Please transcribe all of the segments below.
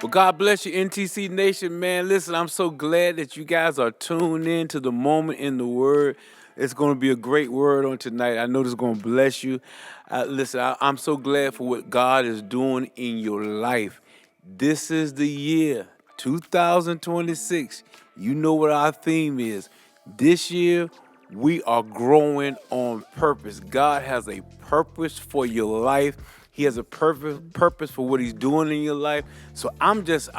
Well, God bless you, NTC Nation, man. Listen, I'm so glad that you guys are tuned in to the moment in the Word. It's going to be a great word on tonight. I know this is going to bless you. Listen, I'm so glad for what God is doing in your life. This is the year, 2026. You know what our theme is. This year, we are growing on purpose. God has a purpose for your life. He has a purpose for what he's doing in your life. So I'm just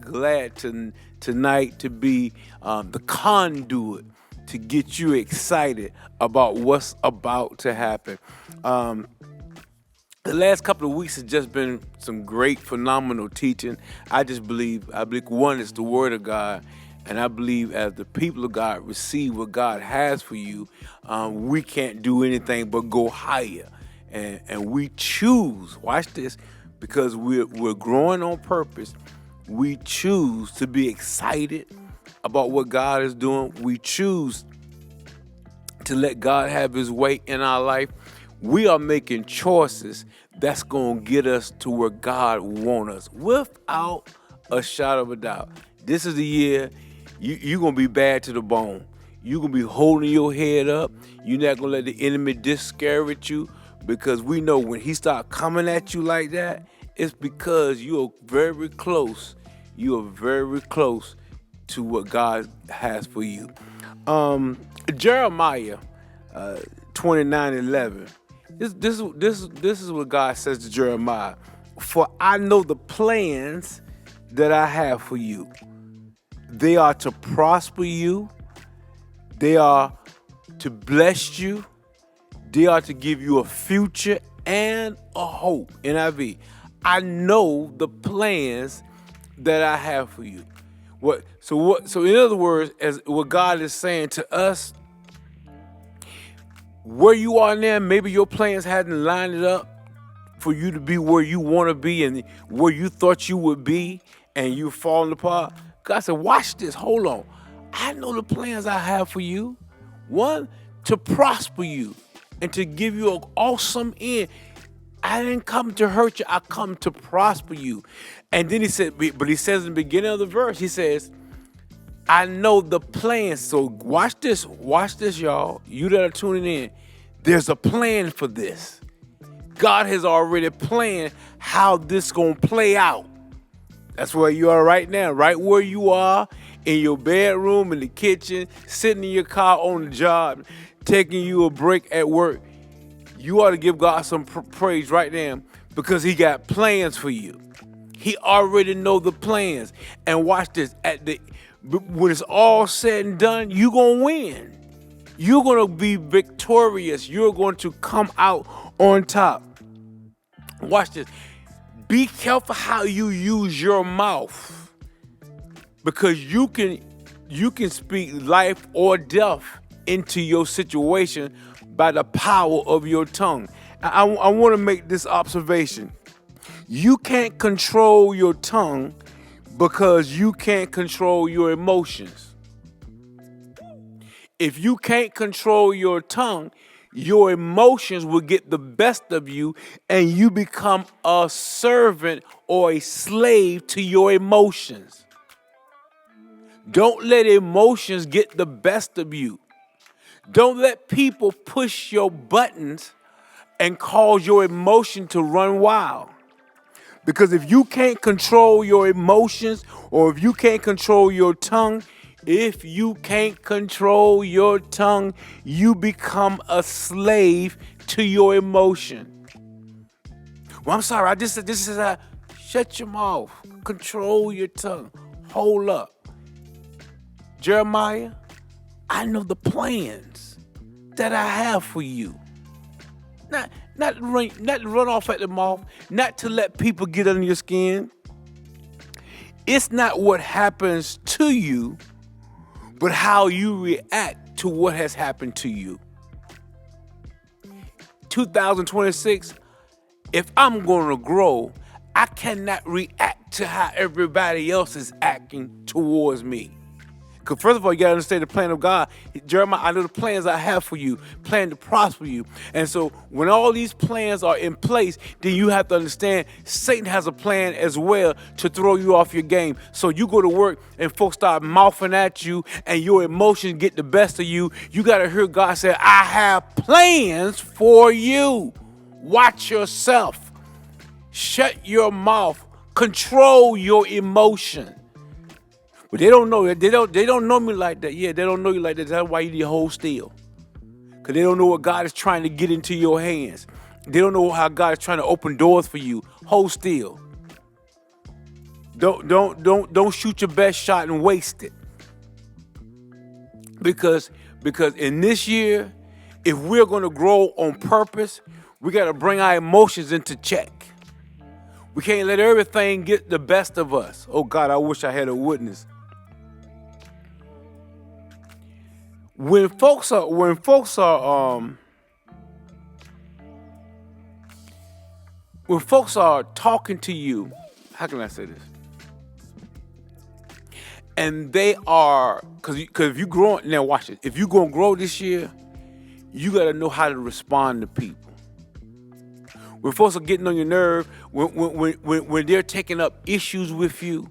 glad tonight to be the conduit to get you excited about what's about to happen. Um, the last couple of weeks has just been some great, phenomenal teaching. I believe one is the word of God, and I believe as the people of God receive what God has for you, we can't do anything but go higher, and we choose. Watch this, because we're growing on purpose. We choose to be excited about what God is doing. We choose to let God have his way in our life. We are making choices that's going to get us to where God wants us without a shadow of a doubt. This is the year you're going to be bad to the bone. You're going to be holding your head up. You're not going to let the enemy discourage you, because we know when he start coming at you like that, it's because you're very close. You are very close to what God has for you. Jeremiah 29:11. This is what God says to Jeremiah. For I know the plans that I have for you. They are to prosper you. They are to bless you. They are to give you a future and a hope. NIV. I know the plans that I have for you. So in other words, as what God is saying to us, where you are now, maybe your plans hadn't lined it up for you to be where you want to be and where you thought you would be, and you're falling apart. God said, watch this, hold on. I know the plans I have for you. One, to prosper you and to give you an awesome end. I didn't come to hurt you, I come to prosper you. And then he said, but he says in the beginning of the verse, he says, I know the plans. So watch this, y'all. You that are tuning in, there's a plan for this. God has already planned how this gonna play out. That's where you are right now, right where you are, in your bedroom, in the kitchen, sitting in your car, on the job, taking you a break at work. You ought to give God some praise right now, because he got plans for you. He already know the plans. And watch this, when it's all said and done, you're going to win. You're going to be victorious. You're going to come out on top. Watch this. Be careful how you use your mouth, because you can speak life or death into your situation by the power of your tongue. I want to make this observation. You can't control your tongue because you can't control your emotions. If you can't control your tongue, your emotions will get the best of you, and you become a servant or a slave to your emotions. Don't let emotions get the best of you. Don't let people push your buttons and cause your emotion to run wild. Because if you can't control your emotions, or if you can't control your tongue, you become a slave to your emotion. Well, I'm sorry, this is shut your mouth. Control your tongue. Hold up. Jeremiah, I know the plans that I have for you. Not to run off at the mouth, not to let people get under your skin. It's not what happens to you, but how you react to what has happened to you. 2026, if I'm going to grow, I cannot react to how everybody else is acting towards me. Because first of all, you got to understand the plan of God. Jeremiah, I know the plans I have for you, plan to prosper you. And so when all these plans are in place, then you have to understand Satan has a plan as well to throw you off your game. So you go to work and folks start mouthing at you and your emotions get the best of you. You got to hear God say, I have plans for you. Watch yourself. Shut your mouth. Control your emotion. But they don't know that. They don't know me like that. Yeah, they don't know you like that. That's why you need to hold still. Because they don't know what God is trying to get into your hands. They don't know how God is trying to open doors for you. Hold still. Don't shoot your best shot and waste it. Because in this year, if we're going to grow on purpose, we got to bring our emotions into check. We can't let everything get the best of us. Oh God, I wish I had a witness. When folks are talking to you, how can I say this? And they are, because if you grow, now watch it. If you're gonna grow this year, you gotta know how to respond to people. When folks are getting on your nerve, when they're taking up issues with you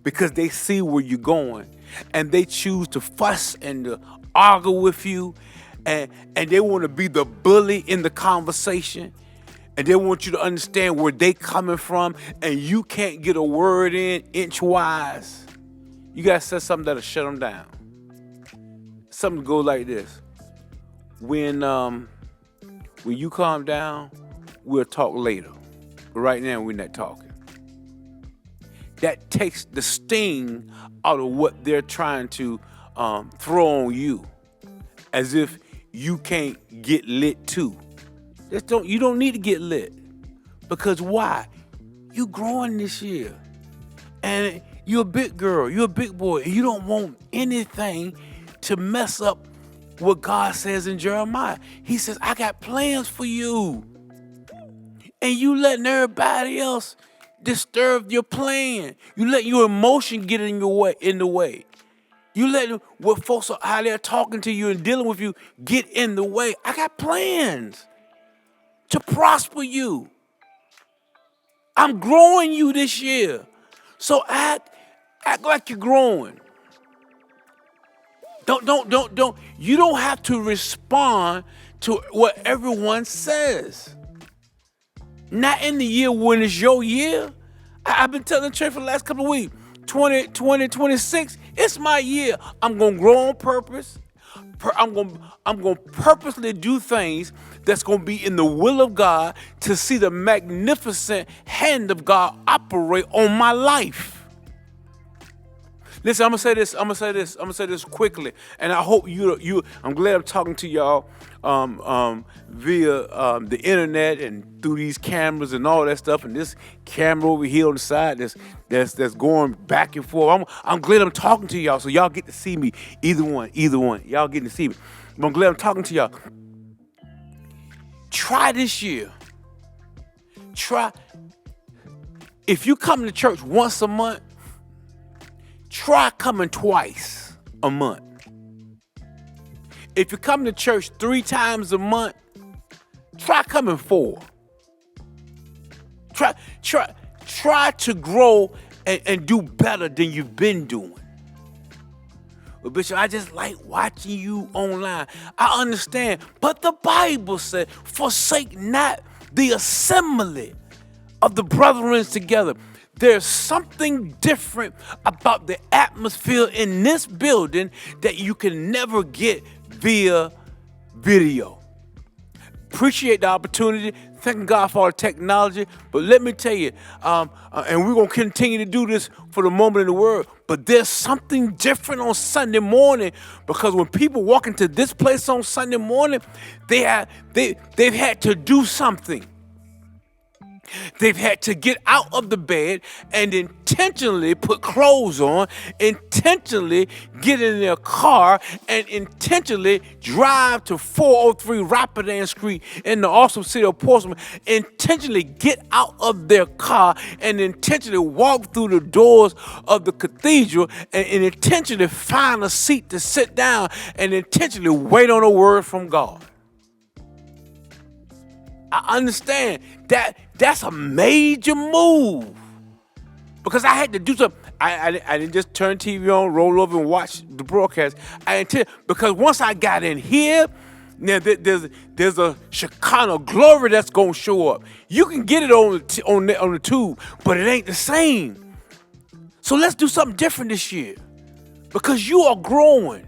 because they see where you're going, and they choose to fuss and to argue with you, and they want to be the bully in the conversation, and they want you to understand where they coming from, and you can't get a word in inchwise. You gotta say something that'll shut them down. Something go like this: when you calm down, we'll talk later. But right now, we're not talking. That takes the sting out of what they're trying to throw on you, as if you can't get lit too. You don't need to get lit, because why? You growing this year, and you're a big girl, you're a big boy, and you don't want anything to mess up what God says in Jeremiah. He says, I got plans for you, and you letting everybody else disturb your plan. You let your emotion get in the way. You let what folks are, how they're talking to you and dealing with you, get in the way. I got plans to prosper you. I'm growing you this year. So act like you're growing. Don't. You don't have to respond to what everyone says. Not in the year when it's your year. I've been telling the church for the last couple of weeks, 2026, it's my year. I'm going to grow on purpose. I'm going to purposely do things that's going to be in the will of God to see the magnificent hand of God operate on my life. Listen, I'm gonna say this quickly, and I hope I'm glad I'm talking to y'all via the internet and through these cameras and all that stuff, and this camera over here on the side that's going back and forth. I'm glad I'm talking to y'all, so y'all get to see me. Either one, y'all getting to see me. But I'm glad I'm talking to y'all. Try this year. If you come to church once a month, try coming twice a month. If you come to church 3 times a month, try coming 4. Try to grow and do better than you've been doing. Well, Bishop, I just like watching you online. I understand, but the Bible said, forsake not the assembly of the brethren together. There's something different about the atmosphere in this building that you can never get via video. Appreciate the opportunity. Thank God for our technology. But let me tell you, and we're going to continue to do this for the moment in the word, but there's something different on Sunday morning, because when people walk into this place on Sunday morning, they've had to do something. They've had to get out of the bed and intentionally put clothes on, intentionally get in their car, and intentionally drive to 403 Rapidan Street in the awesome city of Portsmouth, intentionally get out of their car and intentionally walk through the doors of the cathedral and intentionally find a seat to sit down and intentionally wait on a word from God. I understand that's a major move because I had to do something. I didn't just turn TV on, roll over, and watch the broadcast. Because once I got in here, now there's a Shekinah glory that's gonna show up. You can get it on the tube, but it ain't the same. So let's do something different this year because you are growing.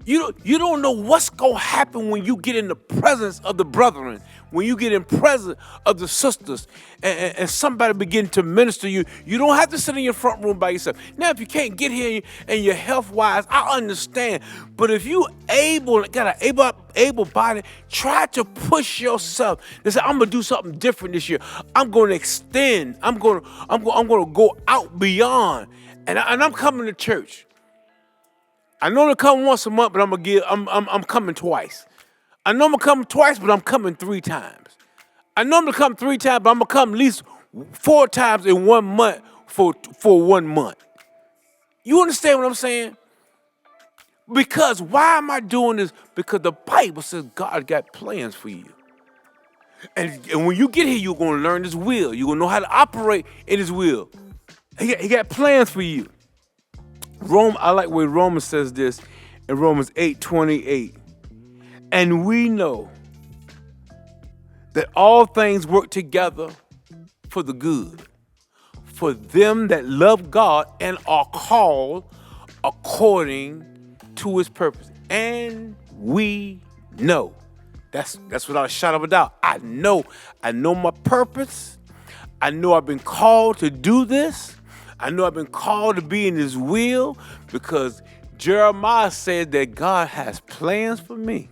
You don't know what's going to happen when you get in the presence of the brethren, when you get in presence of the sisters, and somebody begin to minister you. You don't have to sit in your front room by yourself. Now, if you can't get here and you're health-wise, I understand. But if you got an able body, try to push yourself. They say, I'm going to do something different this year. I'm going to extend. I'm going to go out beyond. And I'm coming to church. I normally come once a month, but I'm coming twice. I normally come twice, but I'm coming 3 times. I normally come 3 times, but I'm gonna come at least 4 times in 1 month for 1 month. You understand what I'm saying? Because why am I doing this? Because the Bible says God got plans for you. And when you get here, you're gonna learn His will. You're gonna know how to operate in His will. He got plans for you. I like where Romans says this in Romans 8:28. And we know that all things work together for the good, for them that love God and are called according to His purpose. And we know. That's without a shadow of a doubt. I know my purpose. I know I've been called to do this. I know I've been called to be in His will because Jeremiah said that God has plans for me.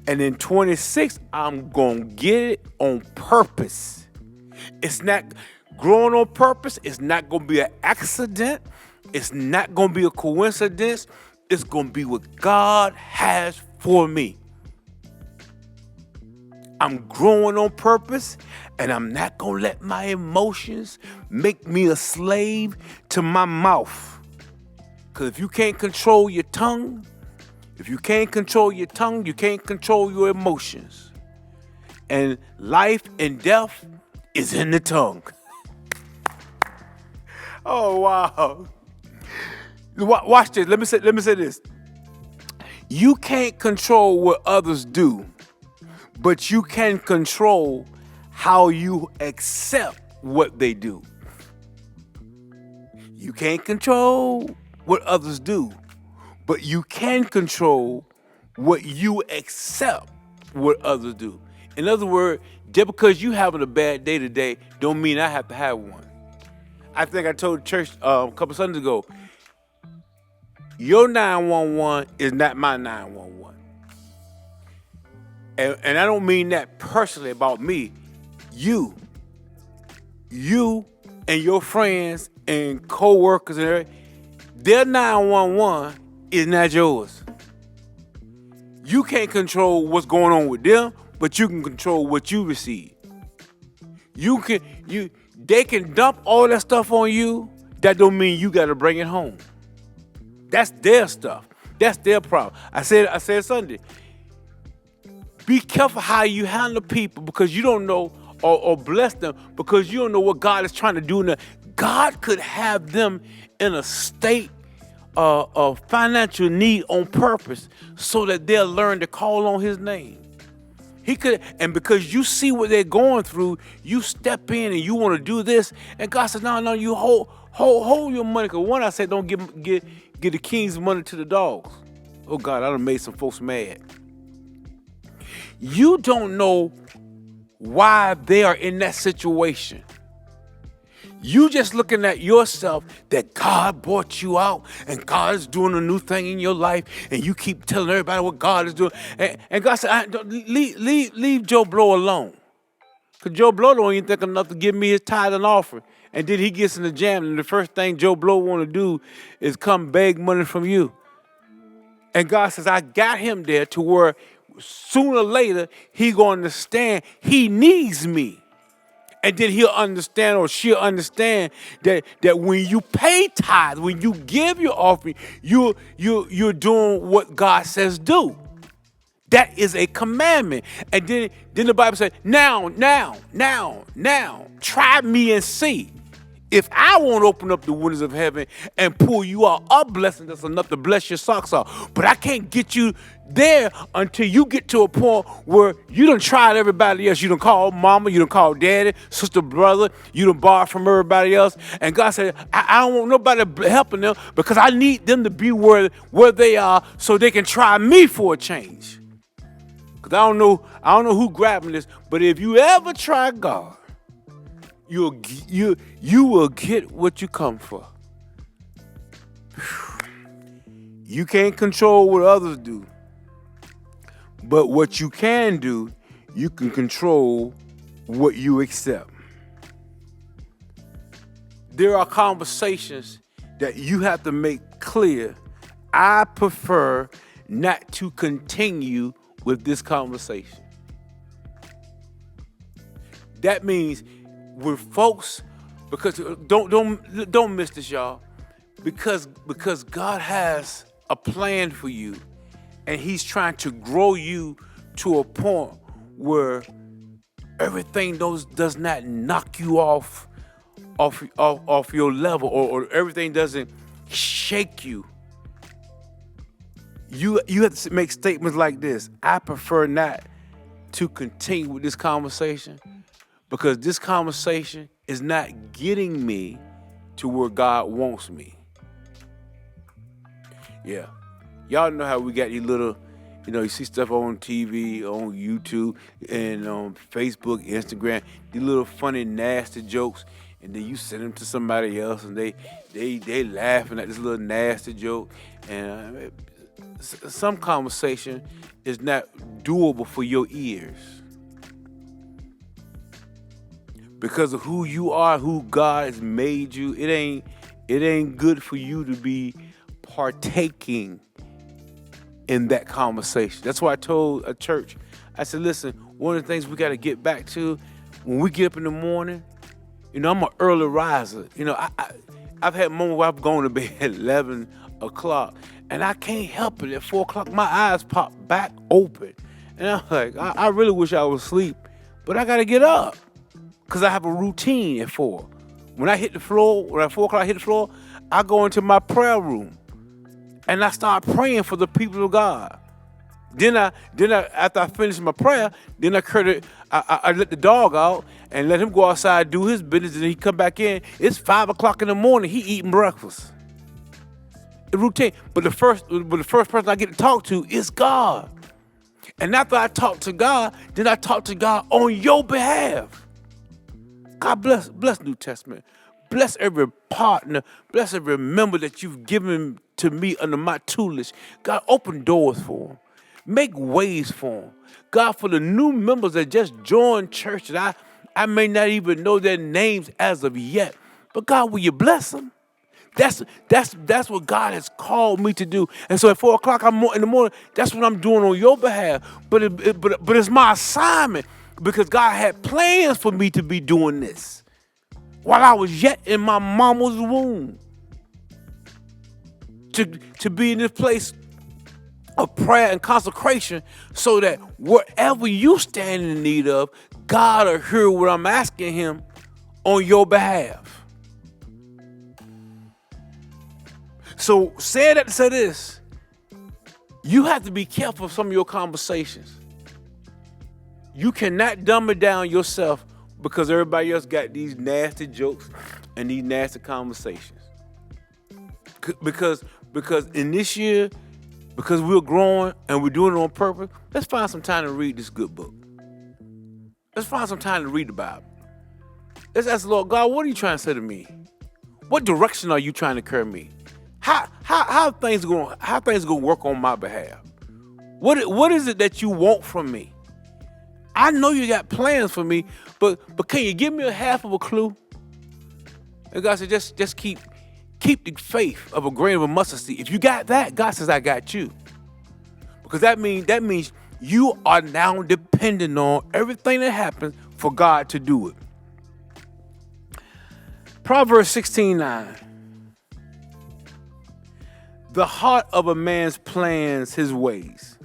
And in 26, I'm going to get it on purpose. It's not growing on purpose. It's not going to be an accident. It's not going to be a coincidence. It's going to be what God has for me. I'm growing on purpose, and I'm not going to let my emotions make me a slave to my mouth. Because if you can't control your tongue, you can't control your emotions. And life and death is in the tongue. Oh, wow. Watch this. Let me say this. You can't control what others do, but you can control how you accept what they do. You can't control what others do, but you can control what you accept what others do. In other words, just because you having a bad day today don't mean I have to have one. I think I told the church a couple Sundays ago, your 911 is not my 911. And I don't mean that personally about me. You and your friends and co-workers and everything, their 911 is not yours. You can't control what's going on with them, but you can control what you receive. They can dump all that stuff on you. That don't mean you got to bring it home. That's their stuff. That's their problem. I said Sunday, be careful how you handle people because you don't know, or bless them because you don't know what God is trying to do. God could have them in a state of financial need on purpose so that they'll learn to call on His name. He could, and because you see what they're going through, you step in and you want to do this, and God says, no, you hold your money. Because one, I said, don't give the king's money to the dogs. Oh God, I done made some folks mad. You don't know why they are in that situation. You just looking at yourself that God brought you out and God is doing a new thing in your life, and you keep telling everybody what God is doing. And God said, leave Joe Blow alone. Because Joe Blow don't even think enough to give me his tithe and offering. And then he gets in the jam, and the first thing Joe Blow want to do is come beg money from you. And God says, I got him there to where sooner or later he going to understand he needs me. And then he'll understand, or she'll understand that when you pay tithe, when you give your offering, you're doing what God says do. That is a commandment. And then the Bible says, now, try me and see. If I won't open up the windows of heaven and pour you out a blessing that's enough to bless your socks off. But I can't get you there until you get to a point where you done tried everybody else. You done called mama, you done called daddy, sister, brother. You done borrowed from everybody else. And God said, I don't want nobody helping them because I need them to be where they are so they can try me for a change. Because I don't know who grabbing this, but if you ever try God, you will get what you come for. You can't control what others do. But what you can do, you can control what you accept. There are conversations that you have to make clear. I prefer not to continue with this conversation. That means with folks, because don't miss this, y'all, because God has a plan for you, and He's trying to grow you to a point where everything does not knock you off your level, or everything doesn't shake you. You have to make statements like this. I prefer not to continue with this conversation because this conversation is not getting me to where God wants me. Yeah. Y'all know how we got these little, you see stuff on TV, on YouTube, and on Facebook, Instagram, these little funny, nasty jokes, and then you send them to somebody else, and they laughing at this little nasty joke, and some conversation is not doable for your ears because of who you are, who God has made you. It ain't good for you to be partaking in that conversation. That's why I told a church, I said, listen, one of the things we got to get back to when we get up in the morning, I'm an early riser. I've had moments where I've gone to bed at 11 o'clock, and I can't help it. At 4 o'clock, my eyes pop back open. And I'm like, I really wish I was asleep, but I got to get up because I have a routine at 4. When I hit the floor, when at 4 o'clock I hit the floor, I go into my prayer room, and I start praying for the people of God. Then I after I finish my prayer, then I let the dog out and let him go outside, do his business, and he come back in. It's 5 o'clock in the morning. He eating breakfast. The routine. But the first person I get to talk to is God. And after I talk to God, then I talk to God on your behalf. God bless New Testament. Bless every partner. Bless every member that you've given to me under my tutelage. God, open doors for them. Make ways for them. God, for the new members that just joined church that I may not even know their names as of yet. But God, will you bless them? That's what God has called me to do. And so at 4 o'clock in the morning, that's what I'm doing on your behalf. But it's my assignment because God had plans for me to be doing this while I was yet in my mama's womb. To be in this place of prayer and consecration so that whatever you stand in need of, God will hear what I'm asking Him on your behalf. So say that to say this, you have to be careful of some of your conversations. You cannot dumb it down yourself because everybody else got these nasty jokes and these nasty conversations. Because in this year, because we're growing and we're doing it on purpose, let's find some time to read this good book. Let's find some time to read the Bible. Let's ask the Lord, God, what are you trying to say to me? What direction are you trying to carry me? How things gonna work on my behalf? What is it that you want from me? I know you got plans for me, but can you give me a half of a clue? And God said, just keep the faith of a grain of a mustard seed. If you got that, God says, I got you. Because that means you are now dependent on everything that happens for God to do it. Proverbs 16:9. The heart of a man's plans his ways,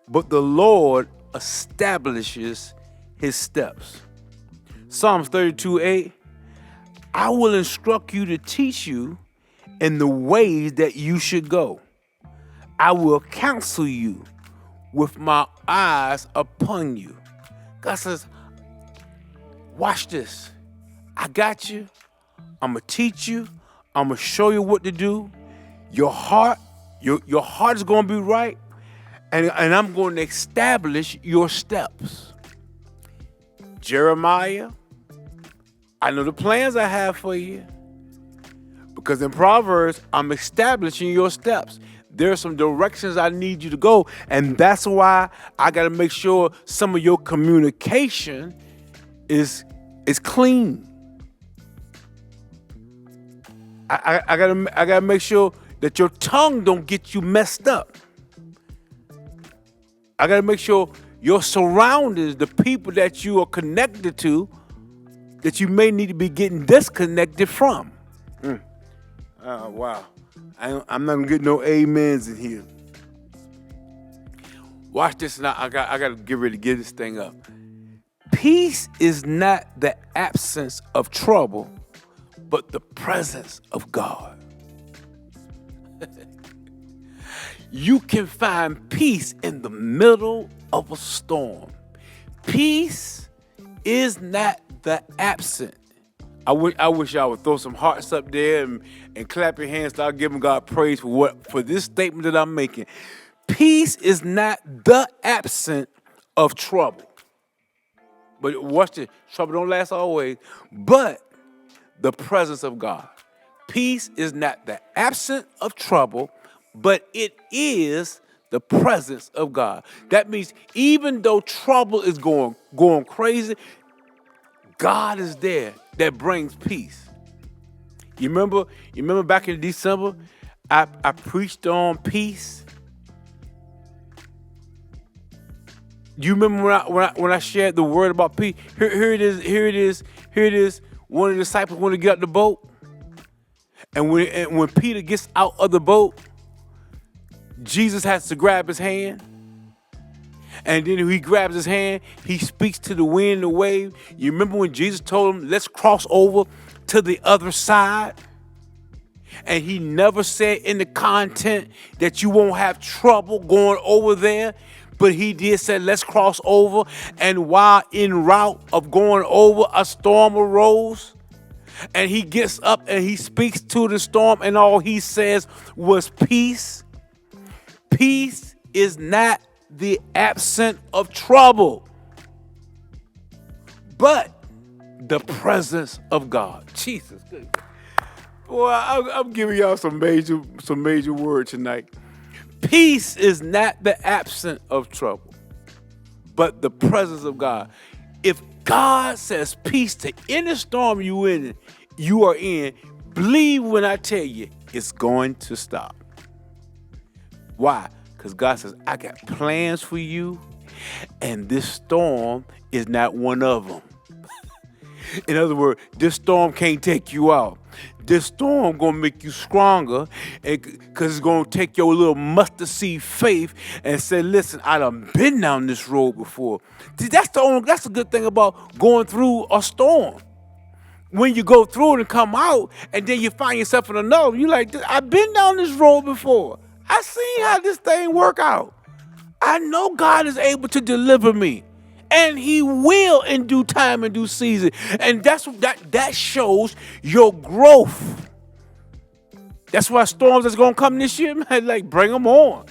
but the Lord establishes his steps. Psalms 32:8. I will instruct you to teach you in the ways that you should go. I will counsel you with my eyes upon you. God says, watch this. I got you. I'm going to teach you. I'm going to show you what to do. Your heart is going to be right. And I'm going to establish your steps. Jeremiah, I know the plans I have for you. Because in Proverbs, I'm establishing your steps. There are some directions I need you to go. And that's why I got to make sure some of your communication is clean. I gotta make sure that your tongue don't get you messed up. I gotta make sure your surroundings, the people that you are connected to, that you may need to be getting disconnected from. Wow. I'm not gonna get no amens in here. Watch this now. I gotta get ready to get this thing up. Peace is not the absence of trouble, but the presence of God. You can find peace in the middle of a storm. Peace is not the absent. I wish I would throw some hearts up there and clap your hands, start giving God praise for this statement that I'm making. Peace is not the absent of trouble. But watch this. Trouble don't last always. But the presence of God. Peace is not the absence of trouble, but it is the presence of God. That means even though trouble is going crazy, God is there that brings peace. You remember back in December, I preached on peace. You remember when I shared the word about peace? Here it is. One of the disciples wanted to get out the boat. And when Peter gets out of the boat, Jesus has to grab his hand. And then he grabs his hand, he speaks to the wind and the wave. You remember when Jesus told him, let's cross over to the other side? And he never said in the content that you won't have trouble going over there. But he did say, let's cross over. And while en route of going over, a storm arose. And he gets up and he speaks to the storm. And all he says was peace. Peace is not the absence of trouble, but the presence of God. Jesus. Boy, I'm giving y'all some major word tonight. Peace is not the absence of trouble, but the presence of God. If God says peace to any storm you are in, believe when I tell you it's going to stop. Why? Because God says, I got plans for you, and this storm is not one of them. In other words, this storm can't take you out. This storm going to make you stronger, because it's going to take your little mustard seed faith and say, listen, I done been down this road before. See, that's the good thing about going through a storm. When you go through it and come out, and then you find yourself in another, you're like, I've been down this road before. I seen how this thing work out. I know God is able to deliver me. And he will in due time and due season. And that shows your growth. That's why storms that's going to come this year, man, like bring them on.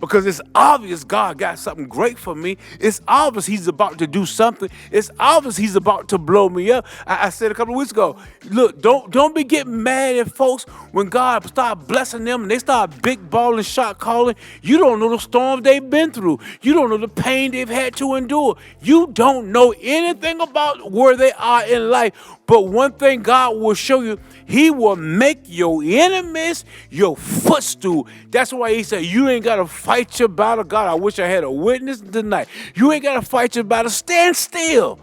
Because it's obvious God got something great for me. It's obvious he's about to do something. It's obvious he's about to blow me up. I said a couple of weeks ago, look, don't be getting mad at folks when God start blessing them and they start big balling, shot calling. You don't know the storms they've been through. You don't know the pain they've had to endure. You don't know anything about where they are in life. But one thing God will show you, he will make your enemies your footstool. That's why he said, you ain't got to fight your battle. God, I wish I had a witness tonight. You ain't got to fight your battle. Stand still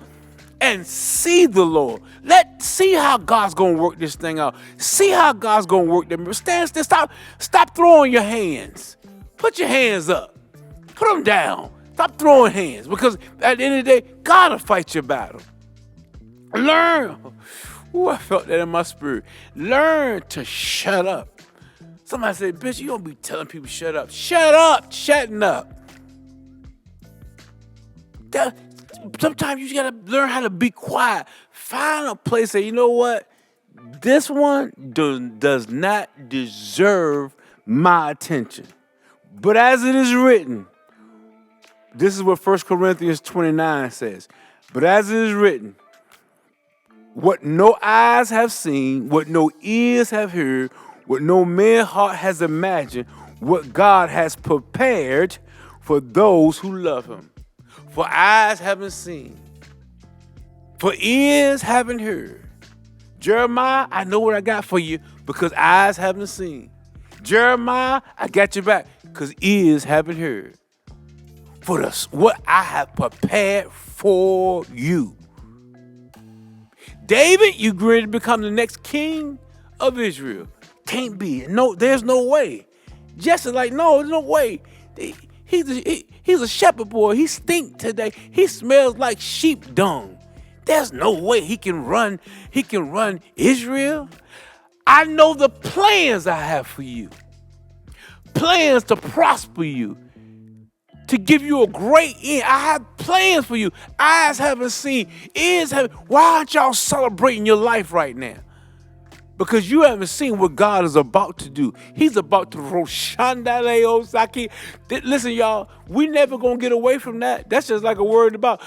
and see the Lord. Let's see how God's going to work this thing out. See how God's going to work them. Stand still. Stop throwing your hands. Put your hands up. Put them down. Stop throwing hands, because at the end of the day, God will fight your battle. Learn. Ooh, I felt that in my spirit. Learn to shut up. Somebody said, Bishop, you don't be telling people shut up. Shut up. Shutting up. Sometimes you got to learn how to be quiet. Find a place that, you know what? This one does not deserve my attention. But as it is written, this is what 1 Corinthians 29 says. But as it is written, what no eyes have seen, what no ears have heard, what no man's heart has imagined, what God has prepared for those who love him. For eyes haven't seen, for ears haven't heard. Jeremiah, I know what I got for you because eyes haven't seen. Jeremiah, I got your back because ears haven't heard. For what I have prepared for you. David, you ready to become the next king of Israel? Can't be. No, there's no way. Jesse, like, no, there's no way. He's a shepherd boy. He stink today. He smells like sheep dung. There's no way he can run Israel. I know the plans I have for you. Plans to prosper you. To give you a great end. I have plans for you. Eyes haven't seen, ears haven't. Why aren't y'all celebrating your life right now? Because you haven't seen what God is about to do. He's about to Roshandale Osaki. Listen, y'all, we never gonna get away from that. That's just like a word about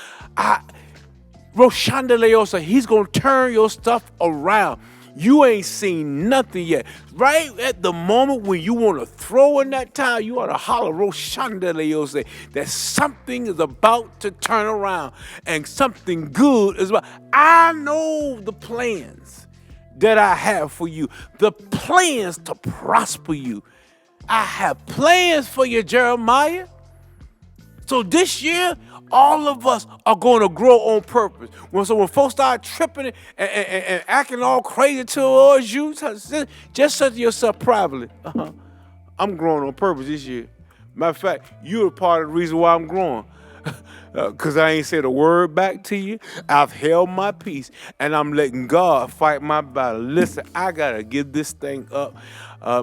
Roshandale Osa. He's gonna turn your stuff around. You ain't seen nothing yet. Right at the moment when you want to throw in that towel, you ought to holler, Roshandale, that something is about to turn around and something good is about. I know the plans that I have for you, the plans to prosper you. I have plans for you, Jeremiah. So this year, all of us are going to grow on purpose. When folks start tripping and acting all crazy towards you, just say to yourself privately, I'm growing on purpose this year. Matter of fact, you're part of the reason why I'm growing. Because I ain't said a word back to you. I've held my peace, and I'm letting God fight my battle. Listen, I got to give this thing up.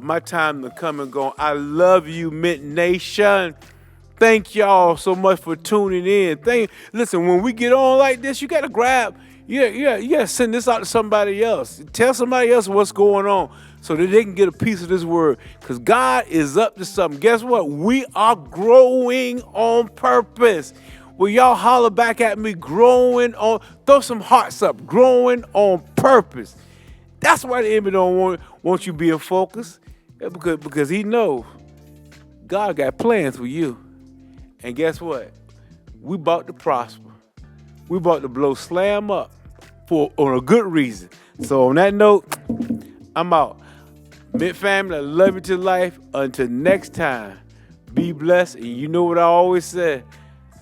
My time to come and go. I love you, Mint Nation. Thank y'all so much for tuning in. Listen, when we get on like this, you got to grab, you got to send this out to somebody else. Tell somebody else what's going on so that they can get a piece of this word. Because God is up to something. Guess what? We are growing on purpose. Will y'all holler back at me, growing on, throw some hearts up, growing on purpose. That's why the enemy don't want you being focused. Because he knows God got plans for you. And guess what? We about to prosper. We about to blow slam up on a good reason. So on that note, I'm out. Mint family, I love you to life. Until next time, be blessed. And you know what I always say,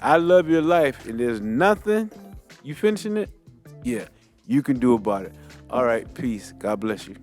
I love your life. And there's nothing, you finishing it? Yeah, you can do about it. All right, peace. God bless you.